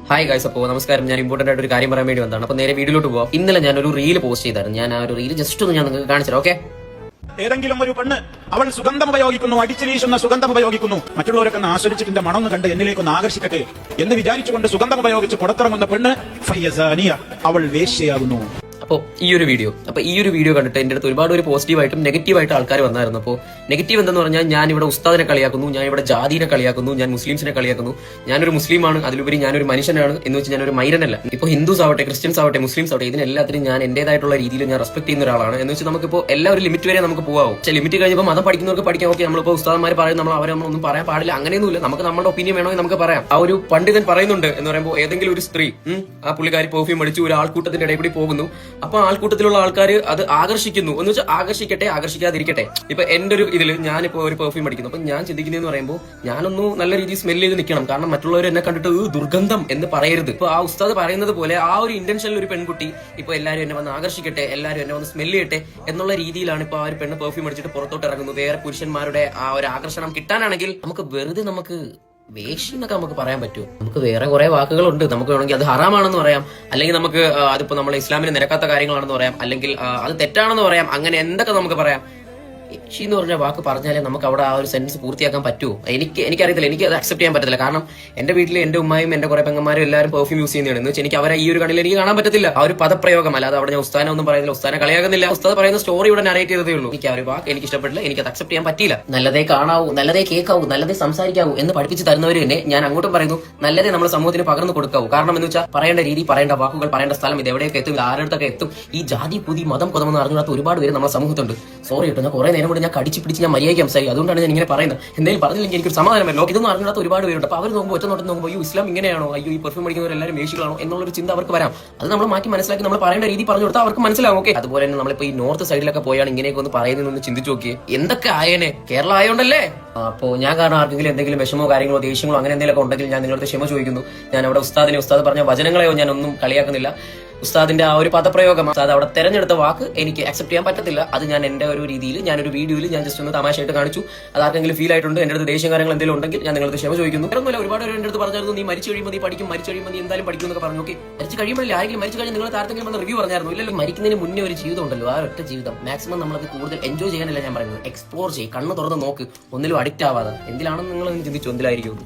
Hi guys, അപ്പോൾ നമസ്കാരം. ഞാൻ ഇമ്പോർട്ടന്റ് ആയിട്ട് ഒരു കാര്യം പറയാൻ വേണ്ടി വന്നതാണ്. അപ്പോൾ നേരെ വീഡിയോയിലോട്ട് പോവാം. ഇന്നലെ ഞാൻ ഒരു റീൽ പോസ്റ്റ് ചെയ്തായിരുന്നു. ഞാൻ ആ ഒരു റീൽ ജസ്റ്റ് ഒന്ന് ഞാൻ നിങ്ങൾക്ക് കാണിച്ചു. ഓക്കെ, ഏതെങ്കിലും ഒരു പെണ്ണ് അവൾ സുഗന്ധം ഉപയോഗിക്കുന്നു, അടിച്ചു വീശുന്ന സുഗന്ധം ഉപയോഗിക്കുന്നു, മറ്റുള്ളവരൊക്കെ ആസ്വദിച്ചിട്ട് മണം കണ്ട് എന്നിലേക്കൊന്ന് ആകർഷിക്കട്ടെ എന്ന് വിചാരിച്ചുകൊണ്ട് സുഗന്ധം ഉപയോഗിച്ച് പുറത്തിറങ്ങുന്ന പെണ്ണ് ഫയ്യസാനിയ, അവൾ വേശ്യയാകുന്നു. അപ്പോൾ ഈ ഒരു വീഡിയോ കണ്ടിട്ട് എന്റെ അടുത്ത് ഒരുപാട് ഒരു പോസിറ്റീവായിട്ടും നെഗറ്റീവായിട്ട് ആൾക്കാർ വന്നായിരുന്നു. അപ്പോൾ നെഗറ്റീവ് എന്തെന്ന് പറഞ്ഞാൽ, ഞാൻ ഇവിടെ ഉസ്താദിനെ കളിയാക്കുന്നു, ഞാൻ ഇവിടെ ജാതിനെ കളിയാക്കുന്നു, ഞാൻ മുസ്ലിംസിനെ കളിയാക്കുന്നു, ഞാനൊരു മുസ്ലിമാണ്, അതിലുപരി ഞാനൊരു മനുഷ്യനാണ് എന്ന് വെച്ച് ഞാനൊരു മൈരനല്ല. ഇപ്പോൾ ഹിന്ദുസ് ആവട്ടെ, ക്രിസ്ത്യൻസ് ആവട്ടെ, മുസ്ലിംസ് ആവട്ടെ, ഇതിനെല്ലാത്തിനും ഞാൻ എന്റേതായിട്ടുള്ള രീതിയിൽ ഞാൻ റെസ്പെക്ട് ചെയ്യുന്ന ഒരാളാണ്. എന്ന് വെച്ചാൽ നമുക്കിപ്പോൾ എല്ലാ ഒരു ലിമിറ്റ് വരെ നമുക്ക് പോകാവും. പക്ഷേ ലിമിറ്റ് കഴിഞ്ഞപ്പോൾ മതം പഠിക്കുന്നവർക്ക് പഠിക്കാം. ഓക്കെ, നമ്മളിപ്പോൾ ഉസ്താദന്മാർ പറയും, നമ്മളൊന്നും പറയാൻ പാടില്ല, അങ്ങനെയൊന്നുമില്ല. നമുക്ക് നമ്മുടെ ഒപ്പീനിയൻ വേണമെങ്കിൽ നമുക്ക് പറയാം. ആ ഒരു പണ്ഡിതൻ പറയുന്നുണ്ട് എന്ന് പറയുമ്പോൾ, ഏതെങ്കിലും ഒരു സ്ത്രീ ആ പുള്ളിക്കാരി പെർഫ്യൂം അടിച്ച് ഒരു ആൾക്കൂട്ടത്തിന്റെ ഇടയിൽ കൂടി പോകുന്നു. അപ്പൊ ആൾക്കൂട്ടത്തിലുള്ള ആൾക്കാർ അത് ആകർഷിക്കുന്നു എന്ന് വെച്ചാൽ ആകർഷിക്കട്ടെ, ആകർഷിക്കാതിരിക്കട്ടെ. ഇപ്പൊ എന്റെ ഒരു ഇതിൽ ഞാനിപ്പോ ഒരു പെർഫ്യൂം അടിക്കുന്നു. അപ്പൊ ഞാൻ ചിന്തിക്കുന്നതെന്ന് പറയുമ്പോൾ, ഞാനൊന്നു നല്ല രീതിയിൽ സ്മെൽ ചെയ്ത് നിൽക്കണം. കാരണം മറ്റുള്ളവർ എന്നെ കണ്ടിട്ട് ദുർഗന്ധം എന്ന് പറയരുത്. ഇപ്പൊ ആ ഉസ്താദ് പറയുന്നത് പോലെ ആ ഒരു ഇന്റൻഷനിൽ ഒരു പെൺകുട്ടി ഇപ്പൊ എല്ലാവരും എന്നെ വന്ന് ആകർഷിക്കട്ടെ, എല്ലാവരും എന്നെ വന്ന് സ്മെൽ ചെയ്യട്ടെ എന്നുള്ള രീതിയിലാണ് ഇപ്പൊ ആ ഒരു പെണ്ണ് പെർഫ്യൂം അടിച്ചിട്ട് പുറത്തോട്ട് ഇറങ്ങുന്നത്. വേറെ പുരുഷന്മാരുടെ ആ ഒരു ആകർഷണം കിട്ടാനാണെങ്കിൽ നമുക്ക് വേഷി എന്നൊക്കെ നമുക്ക് പറയാൻ പറ്റുമോ? നമുക്ക് വേറെ കുറെ വാക്കുകളുണ്ട്. നമുക്ക് വേണമെങ്കിൽ അത് ഹറാമാണെന്ന് പറയാം, അല്ലെങ്കിൽ നമുക്ക് അതിപ്പോ നമ്മളെ ഇസ്ലാമിന് നിരക്കാത്ത കാര്യങ്ങളാണെന്ന് പറയാം, അല്ലെങ്കിൽ അത് തെറ്റാണെന്ന് പറയാം. അങ്ങനെ എന്തൊക്കെ നമുക്ക് പറയാം. യേശി എന്ന് പറഞ്ഞ വാക്ക് പറഞ്ഞാലേ നമുക്ക് അവിടെ ആ ഒരു സെന്റൻസ് പൂർത്തിയാക്കാൻ പറ്റുമോ? എനിക്കറിയത്തില്ല, എനിക്ക് അത് അക്സെപ്റ്റ് ചെയ്യാൻ പറ്റത്തില്ല. കാരണം എന്റെ വീട്ടിൽ എന്റെ ഉമ്മയും എന്റെ കുറെ പെങ്ങന്മാരും എല്ലാവരും പെർഫ്യൂം യൂസ് ചെയ്യുന്നതാണ്. എന്ന് വെച്ചാൽ എനിക്ക് അവരെ ഈ ഒരു കണ്ണിൽ എനിക്ക് കാണാൻ പറ്റത്തില്ല. ആ ഒരു പദപ്രയോഗം അല്ലാതെ അവിടെ ഞാൻ ഉസ്താനെ ഒന്നും പറയുന്നില്ല, ഉസ്താനെ കളിയാക്കുന്നില്ല. ഉസ്താദ് പറയുന്ന സ്റ്റോറി ഇവിടെ നരേറ്റ് ചെയ്തതേ ഉള്ളൂ. എനിക്ക് ആ ഒരു വാക്ക് എനിക്ക് ഇഷ്ടപ്പെട്ടില്ല, എനിക്ക് അത് അക്സെപ്റ്റ് ചെയ്യാൻ പറ്റില്ല. നല്ലതേ കാണാവൂ, നല്ലതേ കേൾക്കാവൂ, നല്ലതേ സംസാരിക്കാവൂ എന്ന് പഠിപ്പിച്ച് തരുന്നവർ തന്നെ ഞാൻ അങ്ങോട്ടും പറയുന്നു, നല്ലതേ നമ്മുടെ സമൂഹത്തിന് പകർന്നു കൊടുക്കാവൂ. കാരണം എന്ന് വെച്ചാൽ പറയേണ്ട രീതി, പറയേണ്ട വാക്കുകൾ, പറയേണ്ട സ്ഥലം, ഇത് എവിടെയൊക്കെ എത്തും, ആരുടെ എത്തും. ഈ ജാതി പുതി മതം കൊതമെന്ന് അറിഞ്ഞാൽ ഒരുപാട് പേര് നമ്മുടെ സമൂഹത്തുണ്ട്. സോറി കേട്ടോ, ഞാൻ കുറെ നേരം കൂടി ഞാൻ കടിച്ചു പിടിച്ച് ഞാൻ മര്യാദയ്ക്ക് സംസാരിക്കും. അതുകൊണ്ടാണ് ഞാൻ ഇങ്ങനെ പറയുന്നത്. എന്തെങ്കിലും പറഞ്ഞില്ലെങ്കിൽ എനിക്കൊരു സമാധാനമല്ലോ. ഇതൊന്നും അറിഞ്ഞാൽ ഒരുപാട് പേരുണ്ട്. അപ്പോൾ അവർ നോക്കുമ്പോൾ ഒറ്റ നോട്ടം നോക്കുമ്പോൾ ഈ ഇസ്ലാം ഇങ്ങനെയാണോ, അയ്യോ ഈ പെർഫ്യൂം അടിക്കുന്നവരെല്ലാവരും വേഷികളാണോ എന്നുള്ളൊരു ചിന്ത അവർക്ക് വരാം. അത് നമ്മൾ മാറ്റി മനസ്സിലാക്കി നമ്മൾ പറയേണ്ട രീതി പറഞ്ഞു കൊടുത്താൽ അവർക്ക് മനസ്സിലാവും. ഓക്കെ, അതുപോലെ തന്നെ നമ്മളിപ്പോൾ ഈ നോർത്ത് സൈഡിലൊക്കെ പോയാണ് ഇങ്ങനെയൊക്കെ ഒന്ന് പറയുന്നതെന്ന് ചിന്തിച്ചു നോക്കിയേ. എന്തൊക്കെ ആയേനെ, കേരളം ആയതുകൊണ്ടല്ലേ. അപ്പോൾ ഞാൻ കാരണം ആർക്കെങ്കിലും എന്തെങ്കിലും വിഷമോ കാര്യങ്ങളോ ദേഷ്യമോ അങ്ങനെ എന്തെങ്കിലുമൊക്കെ ഉണ്ടെങ്കിൽ ഞാൻ നിങ്ങളുടെ ക്ഷമ ചോദിക്കുന്നു. ഞാൻ അവിടെ ഉസ്താദ് പറഞ്ഞ വചനങ്ങളെയോ ഞാൻ ഒന്നും കളിയാക്കുന്നില്ല. ഉസ്താദിന്റെ ആ ഒരു പദപ്രയോഗം, ഉസ്താദ് അവിടെ തെരഞ്ഞെടുത്ത വാക്ക് എനിക്ക് അക്സെപ്റ്റ് ചെയ്യാൻ പറ്റത്തില്ല. അത് ഞാൻ എന്റെ ഒരു രീതിയിൽ, ഞാനൊരു വീഡിയോയിൽ ഞാൻ ജസ്റ്റ് ഒന്ന് തമാശയായിട്ട് കാണിച്ചു. അത് ആർക്കെങ്കിലും ഫീൽ ആയിട്ടുണ്ട്, എന്റെ അടുത്ത് ദേഷ്യം കാര്യങ്ങൾ എന്തെങ്കിലും ഉണ്ടെങ്കിൽ ഞാൻ നിങ്ങളുടെ ക്ഷമ ചോദിക്കുന്നു. ഒന്നുമില്ല, ഒരുപാട് പേര് എന്റെ അടുത്ത് പറഞ്ഞായിരുന്നു, നീ മരിച്ചു കഴിയുമ്പോൾ നീ പഠിക്കും, മരിച്ചു കഴിയുമ്പോൾ നീ എന്തായാലും പഠിക്കും എന്നൊക്കെ പറഞ്ഞു. ഓക്കെ, മരിച്ചു കഴിയുമ്പോൾ ആരെങ്കിലും മരിച്ചു കഴിഞ്ഞാൽ നിങ്ങൾ താരത്തെങ്കിലും വന്ന് റിവ്യൂ പറഞ്ഞായിരുന്നു. ഇല്ലല്ലോ, മരിക്കുന്നതിന് മുന്നേ ഒരു ജീവിതം ഉണ്ടല്ലോ, ആ ഒറ്റ ജീവിതം മാക്സിമം നമ്മളത് കൂടുതൽ എൻജോയ് ചെയ്യാനല്ല ഞാൻ പറയുന്നത്. എക്സ്പ്ലോർ ചെയ്യും, കണ്ണ് തുറന്ന് നോക്ക്, ഒന്നിലും അഡിക്റ്റ് ആവാതെ. എന്തിലാണെന്ന് നിങ്ങൾ ചിന്തിച്ചു, എന്തിലായിരിക്കും.